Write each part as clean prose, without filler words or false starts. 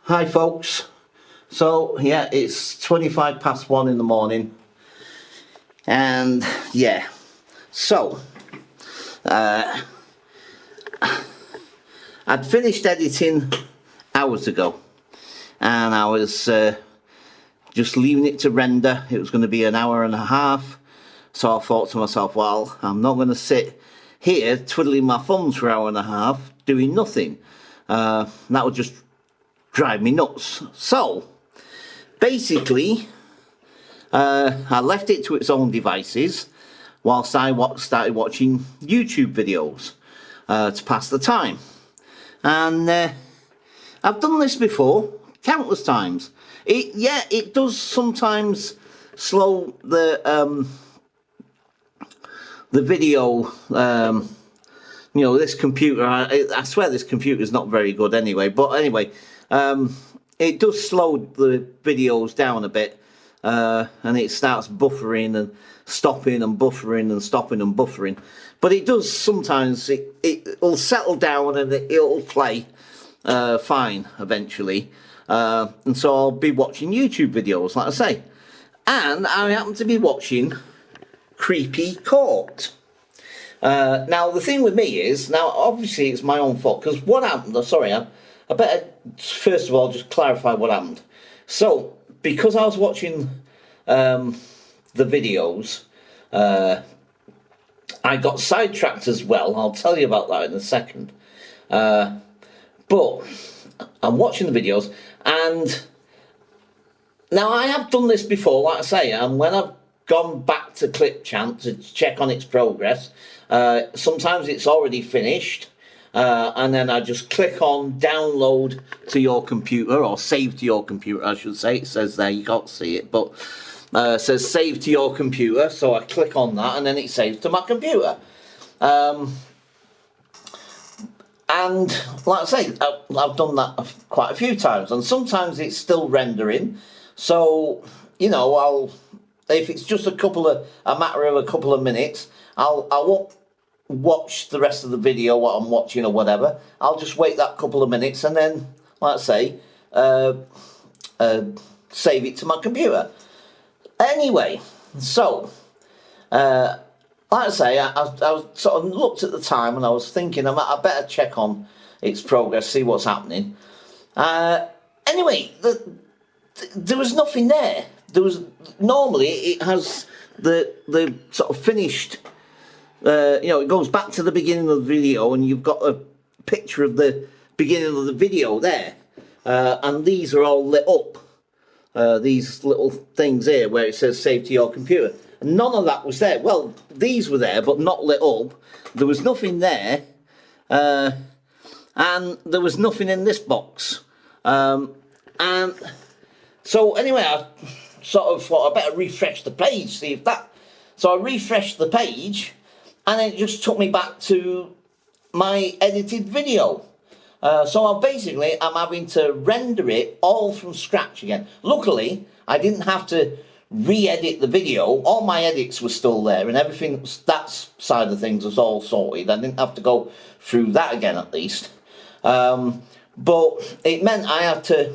Hi folks, so yeah, it's 25 past 1 in the morning, and yeah, so I'd finished editing hours ago, and I was just leaving it to render. It was going to be an hour and a half, so I thought to myself, well, I'm not going to sit here twiddling my thumbs for an hour and a half doing nothing. That would just drive me nuts. So basically I left it to its own devices whilst I started watching YouTube videos to pass the time, and I've done this before countless times. It does sometimes slow the video. This computer, I swear this computer is not very good anyway, but anyway, it does slow the videos down a bit, and it starts buffering and stopping and buffering and stopping and buffering. But it does sometimes, it'll settle down and it'll play fine eventually. And so I'll be watching YouTube videos, like I say. And I happen to be watching Creepy Court. Now the thing with me is, now obviously it's my own fault, because what happened, I better first of all just clarify what happened. So because I was watching the videos, I got sidetracked as well. I'll tell you about that in a second. But I'm watching the videos, and now I have done this before, like I say, and when I've gone back to Clipchamp to check on its progress, sometimes it's already finished, and then I just click on download to your computer, or save to your computer I should say. It says there, you can't see it, but it says save to your computer, so I click on that and then it saves to my computer. And like I say, I've done that quite a few times, and sometimes it's still rendering, so if it's just a matter of a couple of minutes, I won't watch the rest of the video, what I'm watching or whatever. I'll just wait that couple of minutes and then, like I say, save it to my computer. Anyway, so like I say, I sort of looked at the time and I was thinking I better check on its progress, see what's happening. Anyway, there was nothing there. Normally it has the sort of finished, it goes back to the beginning of the video and you've got a picture of the beginning of the video there, and these are all lit up, these little things here where it says save to your computer. None of that was there. Well, these were there but not lit up. There was nothing there, and there was nothing in this box, and so anyway, I sort of thought I better refresh the page, see if that. So I refreshed the page, and it just took me back to my edited video. So I'm having to render it all from scratch again. Luckily, I didn't have to re-edit the video. All my edits were still there, and everything, that side of things was all sorted. I didn't have to go through that again, at least. But it meant I had to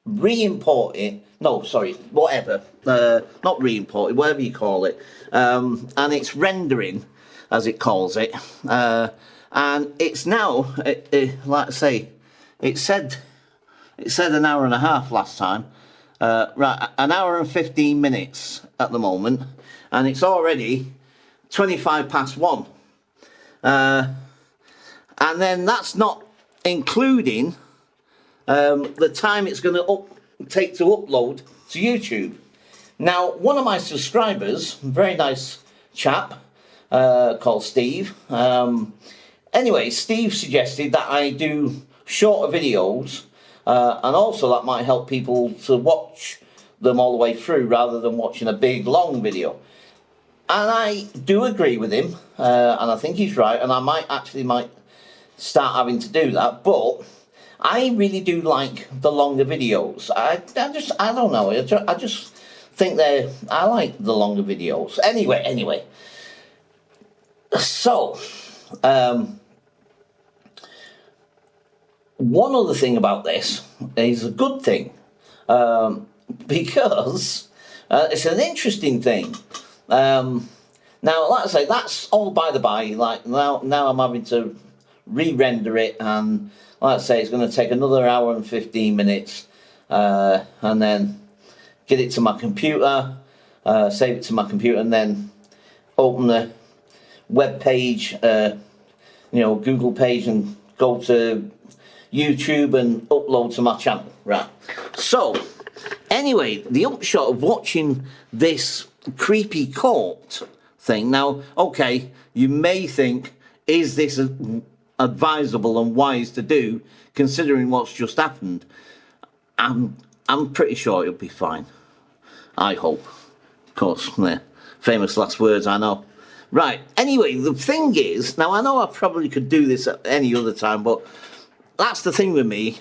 re-import it. No, sorry, whatever. Not re-import it, whatever you call it. And it's rendering, as it calls it. And it's now, like I say, it said an hour and a half last time. Right, an hour and 15 minutes at the moment, and it's already 25 past 1. And then that's not including the time it's going to take to upload to YouTube. Now, one of my subscribers, very nice chap called Steve, anyway, Steve suggested that I do shorter videos, and also that might help people to watch them all the way through rather than watching a big long video. And I do agree with him, and I think he's right, and I might start having to do that, but I really do like the longer videos. I don't know, I just think I like the longer videos. Anyway, so one other thing about this is a good thing, because it's an interesting thing. Now, like I say, that's all by the by. Like now I'm having to re-render it, and like I say, it's going to take another hour and 15 minutes, and then get it to my computer, save it to my computer, and then open the web page, Google page, and go to YouTube and upload to my channel. Right. So, anyway, the upshot of watching this creepy court thing. Now, okay, you may think, is this advisable and wise to do, considering what's just happened? I'm pretty sure it'll be fine. I hope. Of course, famous last words, I know. Right, anyway, the thing is, now I know I probably could do this at any other time, but that's the thing with me.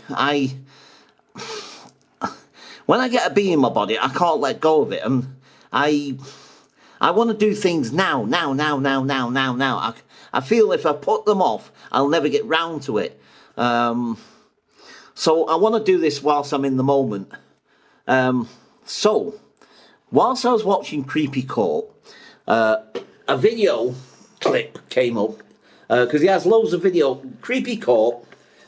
When I get a bee in my body, I can't let go of it, and I want to do things now. I feel if I put them off, I'll never get round to it. So I want to do this whilst I'm in the moment. So, whilst I was watching Creepy Court, a video clip came up, because he has loads of video. Creepy Court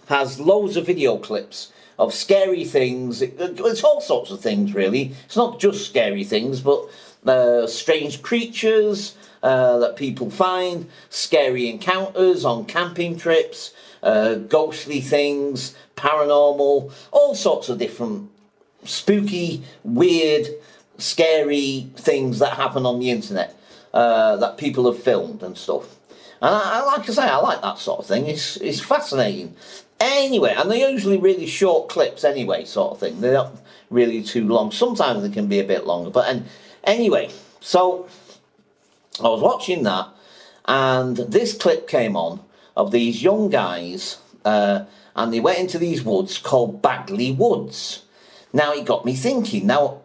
has loads of video clips of scary things. It's all sorts of things, really. It's not just scary things, but strange creatures that people find, scary encounters on camping trips, ghostly things, paranormal, all sorts of different spooky, weird, scary things that happen on the internet that people have filmed and stuff. And like I say, I like that sort of thing. It's fascinating. Anyway, and they're usually really short clips anyway, sort of thing. They're not really too long. Sometimes they can be a bit longer. But anyway, so I was watching that, and this clip came on of these young guys, and they went into these woods called Bagley Woods. Now, it got me thinking. Now,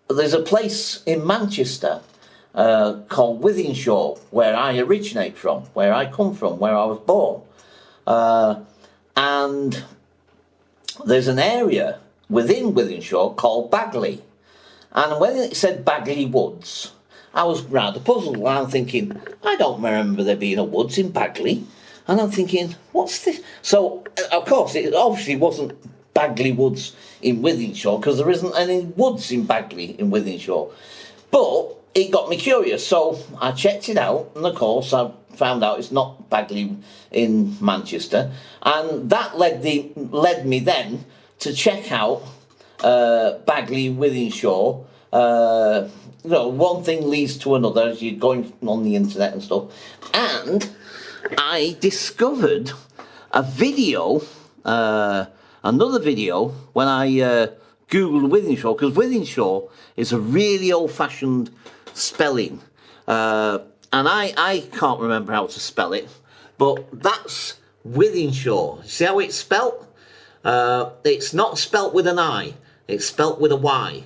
there's a place in Manchester called Wythenshawe, where I originate from, where I come from, where I was born. And there's an area within Wythenshawe called Bagley. And when it said Bagley Woods, I was rather puzzled. And I'm thinking, I don't remember there being a woods in Bagley. And I'm thinking, what's this? So, of course, it obviously wasn't Bagley Woods in Wythenshawe, because there isn't any woods in Bagley in Wythenshawe. But it got me curious, so I checked it out, and of course I found out it's not Bagley in Manchester, and that led me then to check out Bagley in Wythenshawe. One thing leads to another as you're going on the internet and stuff, and I discovered a video, another video, when I googled Wythenshawe, because Wythenshawe is a really old-fashioned spelling, and I can't remember how to spell it, but that's Wythenshawe. See how it's spelt? It's not spelt with an I, it's spelt with a Y,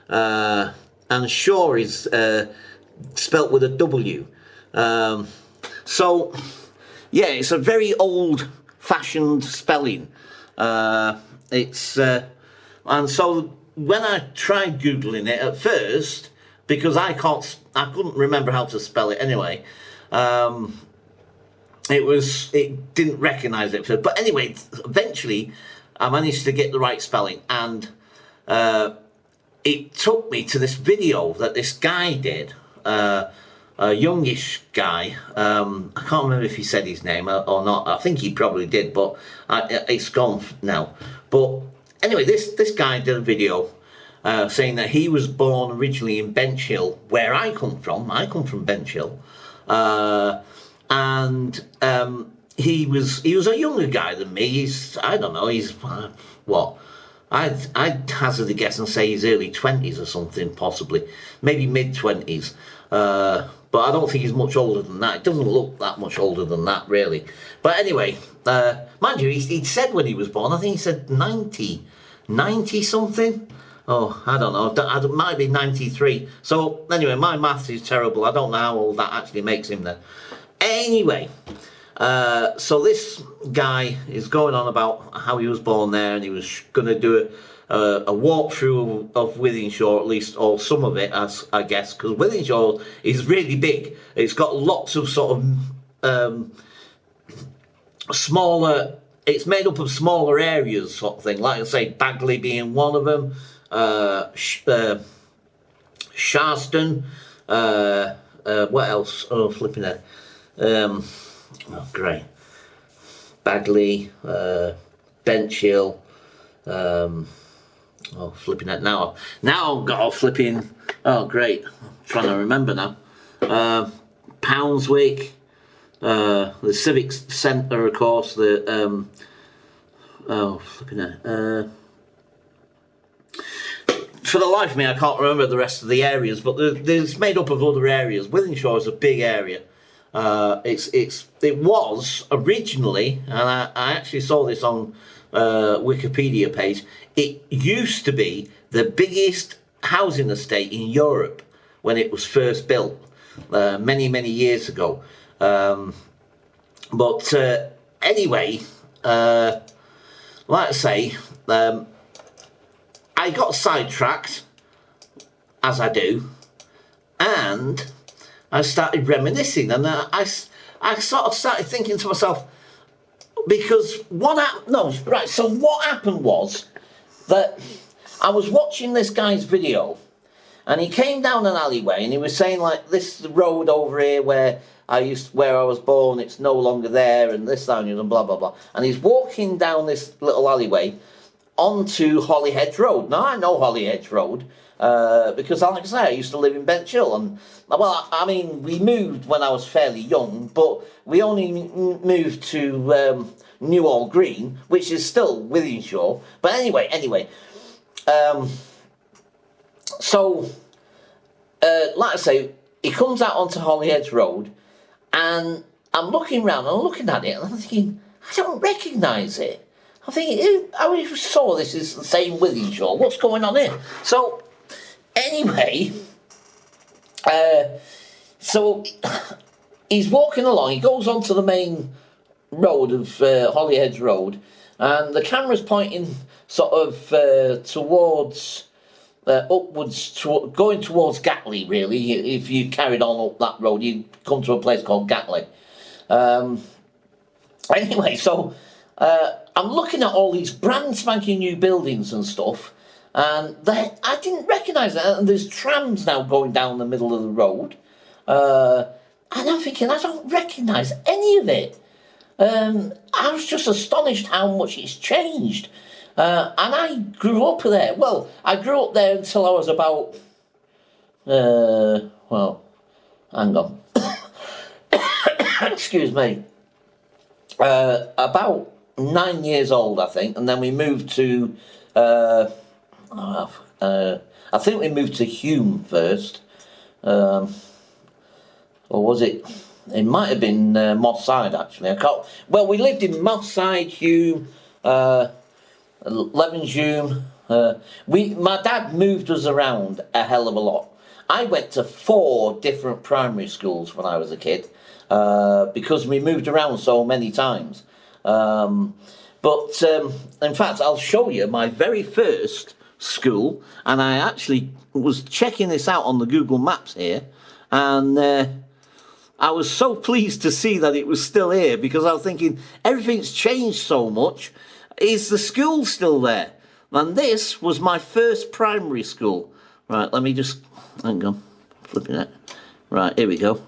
and shore is spelt with a W. So, yeah, it's a very old-fashioned spelling. And so when I tried Googling it at first, because I couldn't remember how to spell it anyway, it didn't recognise it. But anyway, eventually I managed to get the right spelling, and it took me to this video that this guy did, a youngish guy. I can't remember if he said his name or not. I think he probably did, but it's gone now. But anyway, this guy did a video saying that he was born originally in Bench Hill, where I come from. I come from Bench Hill, and he was a younger guy than me. I don't know. He's what? I'd hazard a guess and say he's early 20s or something, possibly, maybe mid 20s. But I don't think he's much older than that. It doesn't look that much older than that, really. But anyway, mind you, he said when he was born, I think he said 90 something. Oh, I don't know. It might be 93. So anyway, my maths is terrible. I don't know how old that actually makes him then. Anyway, So this guy is going on about how he was born there, and he was going to do a walkthrough of Wythenshawe, at least, or some of it, as I guess, because Wythenshawe is really big. It's got lots of sort of smaller. It's made up of smaller areas, sort of thing. Like I say, Bagley being one of them, Sharston. What else? Oh, flipping it. Oh, great. Bagley, Bench Hill. Oh, flipping it now. Now I've got a flipping. Oh, great. I'm trying to remember now. Poundswick, the Civic Centre, of course. The oh, flipping it. For the life of me, I can't remember the rest of the areas, but there's made up of other areas. Wythenshawe is a big area. It was originally, and I actually saw this on Wikipedia page. It used to be the biggest housing estate in Europe when it was first built, many years ago. But anyway, like I say, I got sidetracked, as I do, and I started reminiscing, and I sort of started thinking to myself, because what happened was that I was watching this guy's video, and he came down an alleyway, and he was saying, like, this road over here where I was born, it's no longer there, and this, that, and blah blah blah. And he's walking down this little alleyway onto Holyhead Road. Now I know Holyhead Road because, like I say, I used to live in Bench Hill, and well, I mean, we moved when I was fairly young, but we only moved to Newhall Green, which is still Wythenshawe. But anyway, so like I say, he comes out onto Holyhead Road, and I'm looking round and I'm looking at it, and I'm thinking, I don't recognise it. I think I saw this is the same Wythenshawe. What's going on here? So, anyway, so he's walking along. He goes onto the main road of Holyhead Road, and the camera's pointing sort of towards upwards, going towards Gatley. Really, if you carried on up that road, you'd come to a place called Gatley. Anyway, so. I'm looking at all these brand spanking new buildings and stuff, and I didn't recognise that. And there's trams now going down the middle of the road, and I'm thinking, I don't recognise any of it. I was just astonished how much it's changed. And I grew up there. Well, I grew up there until I was about, well, hang on. Excuse me. About 9 years old, I think, and then we moved to, I think we moved to Hume first, or was it? It might have been Moss Side, actually. I can't. Well, we lived in Moss Side, Hume, Levenshulme. My dad moved us around a hell of a lot. I went to 4 different primary schools when I was a kid, because we moved around so many times. But in fact, I'll show you my very first school, and I actually was checking this out on the Google Maps here, and I was so pleased to see that it was still here, because I was thinking, everything's changed so much. Is the school still there? And this was my first primary school. Right, let me just, hang on, flipping it. Right, here we go.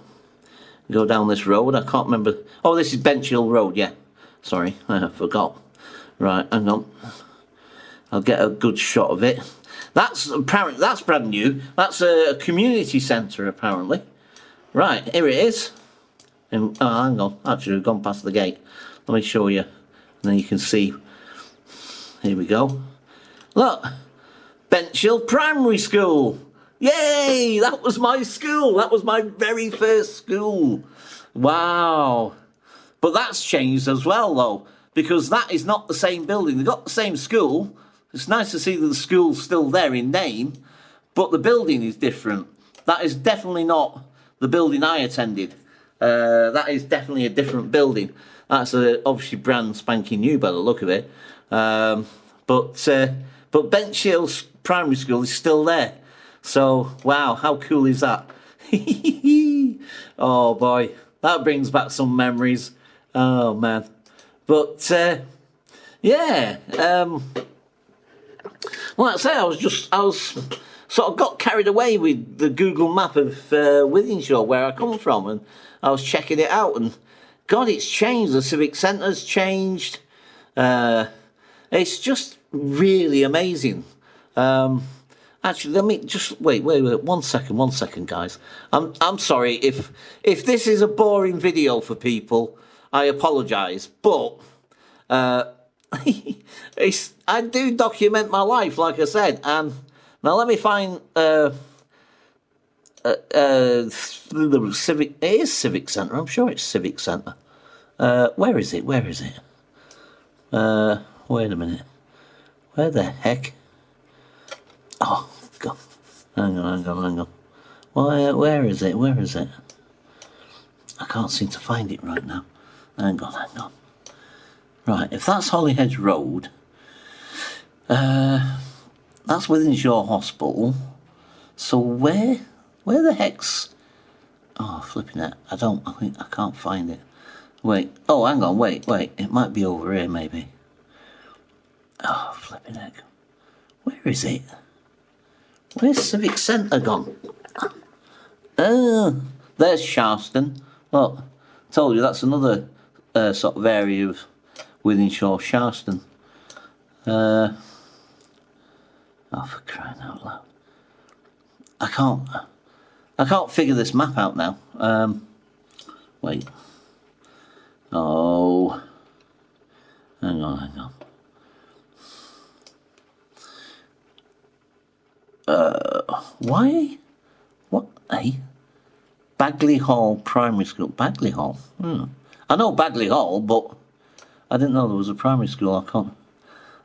Go down this road, I can't remember. Oh, this is Bench Hill Road, yeah. Sorry, I forgot. Right, hang on. I'll get a good shot of it. That's brand new. That's a community centre, apparently. Right, here it is. Oh, hang on. Actually, we've gone past the gate. Let me show you. And then you can see. Here we go. Look. Bench Hill Primary School. Yay! That was my school. That was my very first school. Wow. But that's changed as well, though, because that is not the same building. They've got the same school. It's nice to see that the school's still there in name, but the building is different. That is definitely not the building I attended. That is definitely a different building. That's obviously brand spanking new by the look of it. But Bench Primary School is still there. So, wow, how cool is that? Oh boy, that brings back some memories. Oh man. But, yeah, like I say, I was sort of got carried away with the Google map of Wythenshawe, where I come from, and I was checking it out, and God, it's changed. The Civic Centre's changed. It's just really amazing. Actually, let me just wait. 1 second, guys. I'm sorry if this is a boring video for people. I apologise, but I do document my life, like I said. And now let me find Civic. It is Civic Centre. I'm sure it's Civic Centre. Where is it? Wait a minute. Where the heck? Oh God! Hang on. Where is it? I can't seem to find it right now. Hang on. Right, if that's Holyhead Road, that's Wythenshawe Hospital. So where the heck's? Oh, flipping it! I can't find it. Wait. Oh, hang on. Wait. It might be over here, maybe. Oh, flipping heck! Where is it? Where's Civic Centre gone? There's Sharston. Look, told you that's another sort of area of Wythenshawe, Sharston. Oh, for crying out loud! I can't figure this map out now. Wait. Oh, hang on. Why? What? Bagley Hall Primary School. Bagley Hall? I know Bagley Hall, but I didn't know there was a primary school.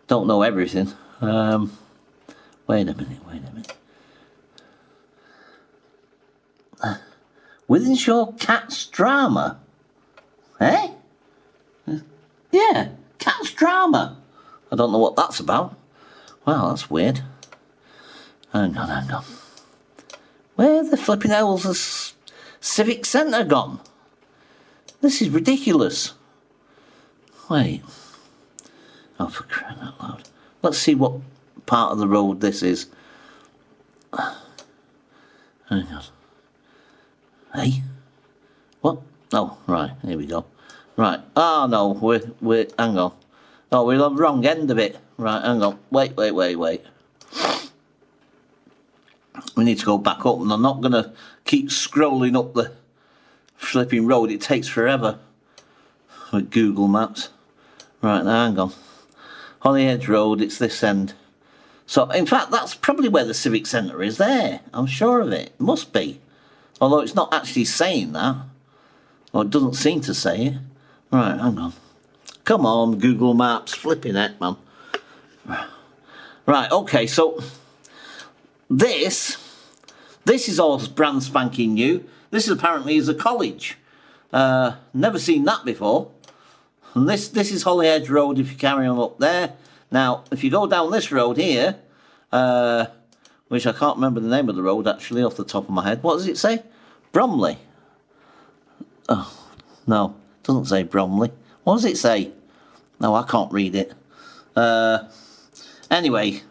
Don't know everything. Wait a minute. Wythenshawe Cats Drama? Eh? Yeah, Cats Drama. I don't know what that's about. Well, that's weird. Hang on. Where the flipping hell's the Civic Centre gone? This is ridiculous. Wait. Oh, for crying out loud. Let's see what part of the road this is. Hang on. Hey? What? Oh, right, here we go. Right. Oh, no, we're hang on. Oh, we're on the wrong end of it. Right, hang on. Wait. We need to go back up, and I'm not going to keep scrolling up the flipping road. It takes forever with Google Maps. Right, now hang on. Holyhead Road, it's this end. So, in fact, that's probably where the Civic Centre is there. I'm sure of it. It must be. Although it's not actually saying that. Or it doesn't seem to say it. Right, hang on. Come on, Google Maps. Flipping heck, man. Right, okay, so this is all brand spanking new. This apparently is a college. Never seen that before. And this is Holyhead Road if you carry on up there. Now, if you go down this road here, which I can't remember the name of the road actually off the top of my head. What does it say? Bromley. Oh, no, it doesn't say Bromley. What does it say? No, I can't read it. Anyway,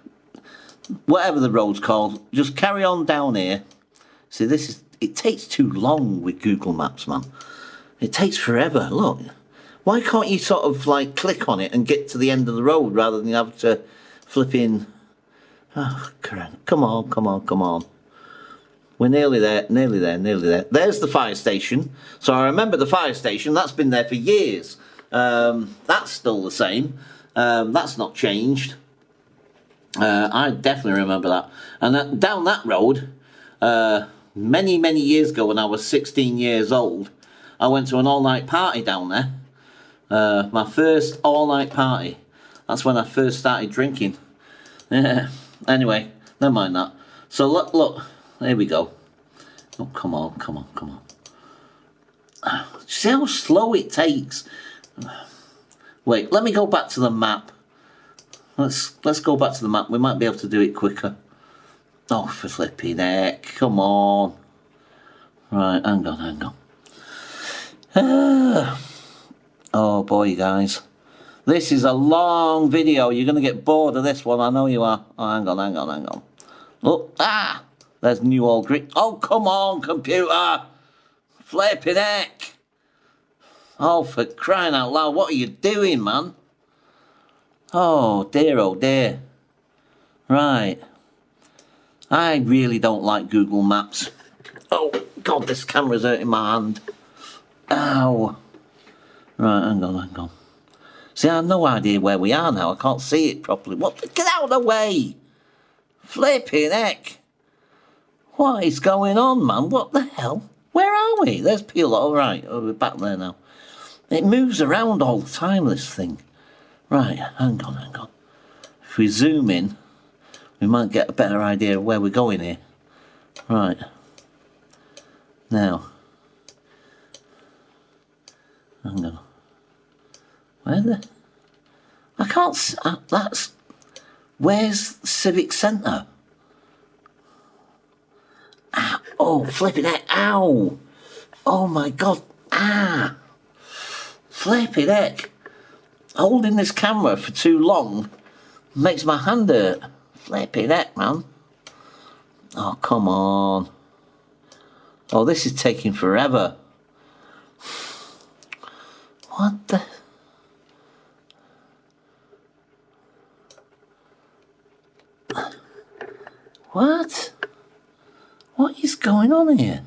whatever the road's called, just carry on down here. See, it takes too long with Google Maps, man. It takes forever. Look, why can't you sort of like click on it and get to the end of the road rather than have to flip in? Oh, come on. We're nearly there. There's the fire station. So I remember the fire station. That's been there for years. That's still the same. That's not changed. I definitely remember that. And down that road, many years ago when I was 16 years old, I went to an all-night party down there. My first all-night party. That's when I first started drinking. Yeah. Anyway, never mind that. So look, here we go. Oh, come on. See how slow it takes? Wait, let me go back to the map. Let's go back to the map. We might be able to do it quicker. Oh, for flipping heck. Come on. Right, hang on. Oh boy, guys. This is a long video. You're going to get bored of this one. I know you are. Oh, hang on. Look, there's New Old Grit. Oh, come on, computer. Flipping heck. Oh, for crying out loud. What are you doing, man? Oh, dear. Right. I really don't like Google Maps. Oh, God, this camera's hurting my hand. Ow. Right, hang on. See, I have no idea where we are now. I can't see it properly. What? Get out of the way! Flipping heck! What is going on, man? What the hell? Where are we? There's Peel. All right, we're back there now. It moves around all the time, this thing. Right, hang on. If we zoom in, we might get a better idea of where we're going here. Right. Now. Hang on. I can't. That's. Where's the Civic Centre? Oh, flipping heck. Ow. Oh my God. Flipping heck. Holding this camera for too long makes my hand hurt. Flipping heck, man. Oh, come on. Oh, this is taking forever. What the... What? What is going on here?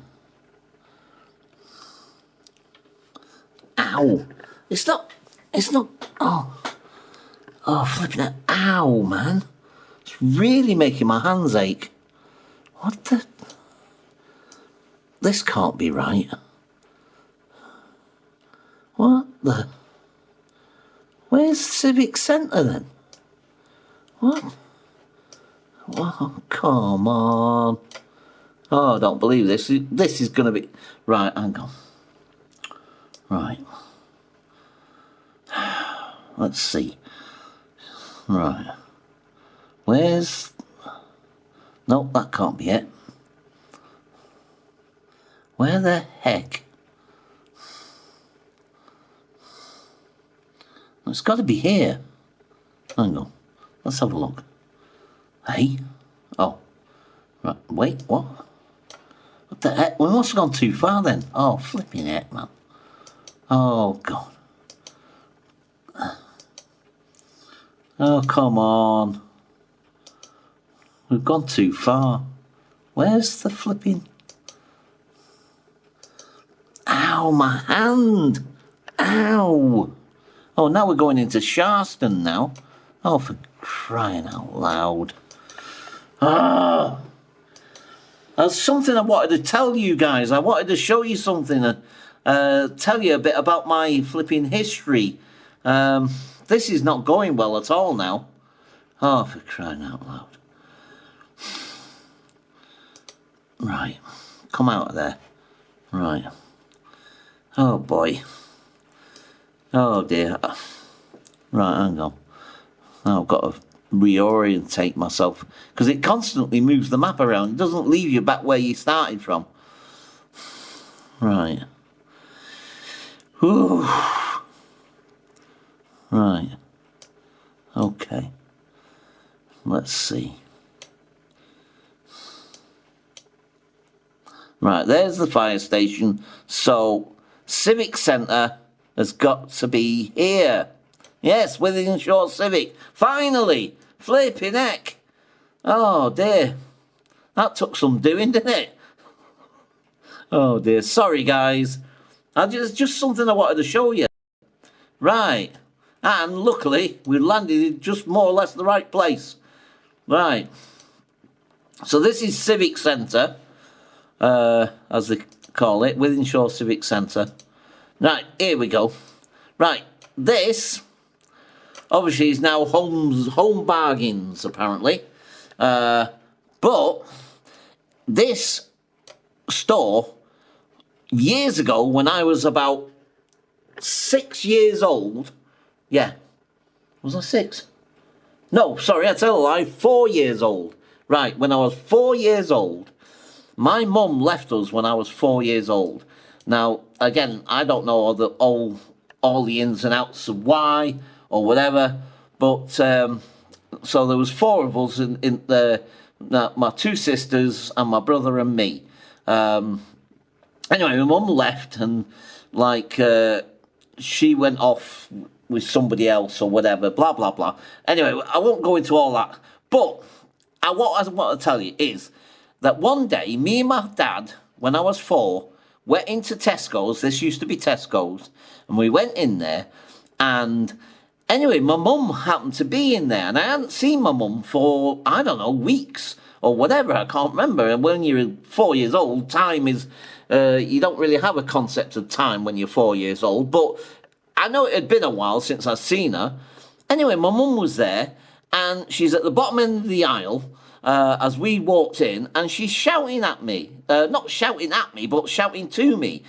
Ow. It's not... Oh, flipping that. Ow, man. It's really making my hands ache. What the... This can't be right. What the... Where's Civic Centre then? What? Oh, come on. Oh, I don't believe this. This is going to be... Right, hang on. Right. Let's see. Right. Where's... Nope, that can't be it. Where the heck? It's got to be here. Hang on. Let's have a look. Hey? Oh. Right, wait, what? What the heck? We must have gone too far then. Oh, flipping heck, man. Oh, God. Oh, come on. We've gone too far. Where's the flipping... Ow, my hand! Ow! Oh, now we're going into Sharston now. Oh, for crying out loud. Ah! There's something I wanted to tell you guys. I wanted to show you something. Tell you a bit about my flipping history. This is not going well at all now. Oh, for crying out loud. Right. Come out of there. Right. Oh, boy. Oh, dear. Right, hang on. Now I've got to reorientate myself. Because it constantly moves the map around. It doesn't leave you back where you started from. Right. Whew. Right. Okay. Let's see. Right, there's the fire station. So, Civic Centre has got to be here. Yes, Wythenshawe Civic. Finally! Flipping heck. Oh, dear. That took some doing, didn't it? Oh, dear. Sorry, guys. Just something I wanted to show you. Right. And luckily, we landed in just more or less the right place. Right. So this is Civic Centre, as they call it, Wythenshawe Civic Centre. Right, here we go. Right, this, obviously, is now Home Bargains, apparently. But this store, years ago, when I was about 6 years old, yeah, was I 6? No, sorry, I tell a lie, 4 years old. Right, when I was 4 years old, my mum left us when I was 4 years old. Now, again, I don't know all the ins and outs of why or whatever, but so there was 4 of us in my 2 sisters and my brother and me. Anyway, my mum left and like she went off with somebody else or whatever, blah blah blah. Anyway, I won't go into all that, but what I want to tell you is that one day, me and my dad, when I was 4, went into Tesco's. This used to be Tesco's, and we went in there, and anyway, my mum happened to be in there, and I hadn't seen my mum for, I don't know, weeks or whatever. I can't remember. And when you're 4 years old, time is, you don't really have a concept of time when you're 4 years old, but I know it had been a while since I'd seen her. Anyway, my mum was there, and she's at the bottom end of the aisle as we walked in, and she's shouting at me. Not shouting at me, but shouting to me,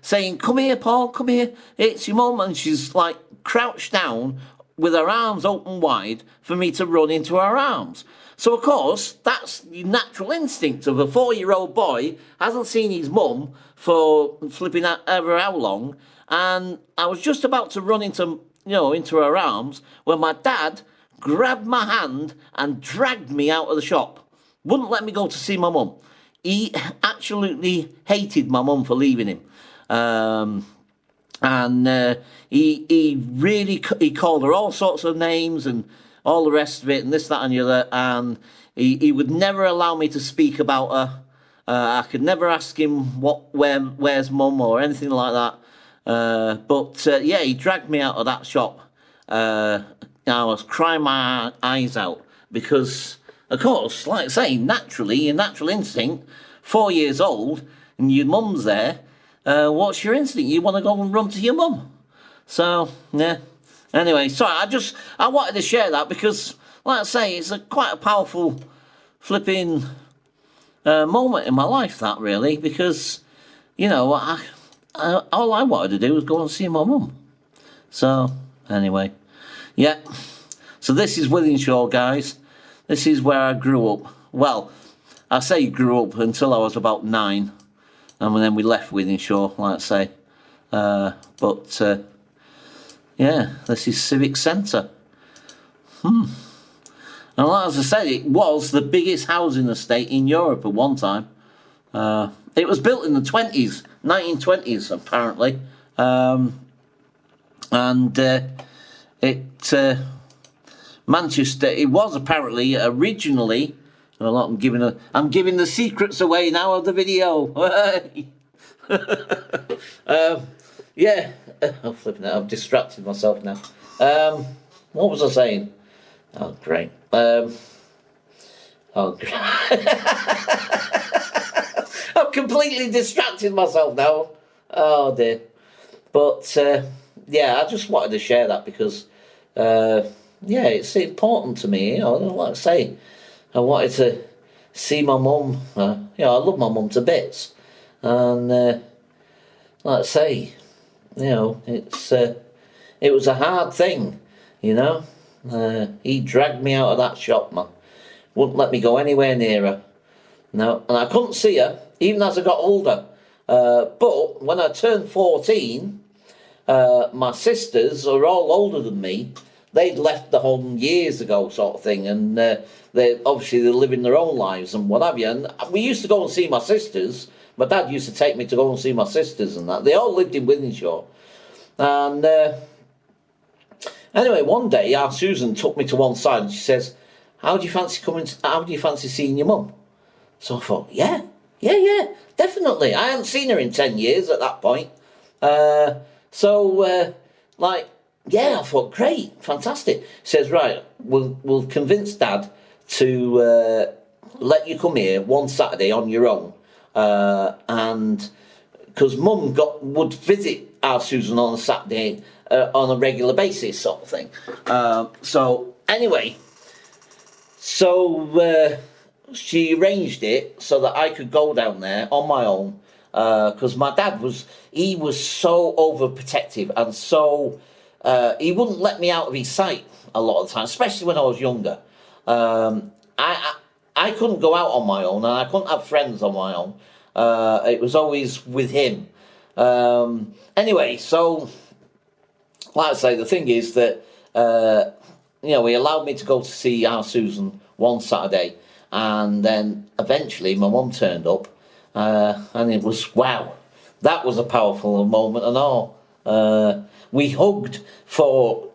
saying, "Come here, Paul, come here, it's your mum." And she's like crouched down with her arms open wide for me to run into her arms. So, of course, that's the natural instinct of a 4-year-old boy, hasn't seen his mum for flipping ever how long, and I was just about to run into her arms when my dad grabbed my hand and dragged me out of the shop. Wouldn't let me go to see my mum. He absolutely hated my mum for leaving him. He called her all sorts of names and all the rest of it, and this, that, and the other, and he would never allow me to speak about her. I could never ask him where's mum or anything like that. But he dragged me out of that shop. I was crying my eyes out because, of course, like I say, naturally, your natural instinct, 4 years old, and your mum's there, what's your instinct? You want to go and run to your mum. So, yeah. Anyway, sorry, I wanted to share that because, like I say, it's quite a powerful flipping moment in my life, that really, because, all I wanted to do was go and see my mum. So, anyway, yeah. So this is Wythenshawe, guys. This is where I grew up. Well, I say grew up until I was about 9, and then we left Wythenshawe, like I say. Yeah, this is Civic Centre. And as I said, it was the biggest housing estate in Europe at one time. It was built in the 1920s, apparently. Manchester, it was apparently originally, I'm giving the secrets away now of the video. Yeah, I'm flipping out. I've distracted myself now. What was I saying? Oh, great. Great. I've completely distracted myself now. Oh, dear. But, I just wanted to share that because, it's important to me. Like I say, I wanted to see my mum. I love my mum to bits. And, like I say, it was a hard thing, He dragged me out of that shop, man. Wouldn't let me go anywhere near her. No, and I couldn't see her, even as I got older. But when I turned 14, my sisters are all older than me. They'd left the home years ago, sort of thing, and they're living their own lives and what have you. And we used to go and see my sisters. My dad used to take me to go and see my sisters and that. They all lived in Wythenshawe. And anyway, one day, our Susan took me to one side and she says, how do you fancy seeing your mum? So I thought, yeah, definitely. I hadn't seen her in 10 years at that point. I thought, great, fantastic. She says, right, we'll convince Dad to let you come here one Saturday on your own. And because Mum would visit our Susan on a Saturday on a regular basis, sort of thing. She arranged it so that I could go down there on my own because my dad was so overprotective and so he wouldn't let me out of his sight a lot of the time, especially when I was younger. I couldn't go out on my own, and I couldn't have friends on my own. It was always with him. Anyway, so like I say, the thing is that he allowed me to go to see our Susan one Saturday, and then eventually my mum turned up, and it was, wow, that was a powerful moment and all. We hugged for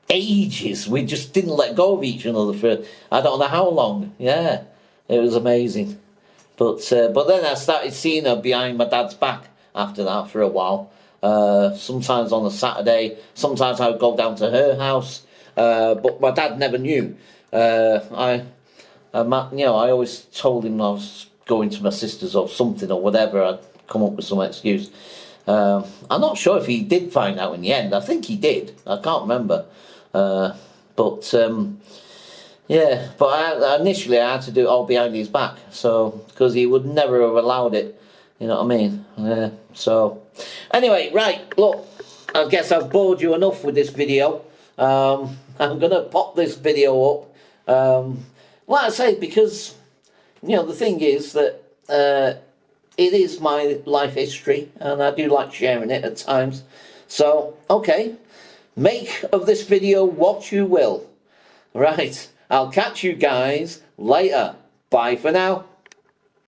ages. We just didn't let go of each other for I don't know how long. Yeah, it was amazing. But then I started seeing her behind my dad's back after that for a while. Sometimes on a Saturday, sometimes I would go down to her house, but my dad never knew. I always told him I was going to my sister's or something or whatever. I'd come up with some excuse. I'm not sure if he did find out in the end. I think he did. I can't remember. But initially I had to do it all behind his back, so because he would never have allowed it. You know what I mean? So anyway, right, look, I guess I've bored you enough with this video. I'm gonna pop this video up. Like I say, because the thing is that it is my life history, and I do like sharing it at times. So okay, make of this video what you will. Right, I'll catch you guys later. Bye for now.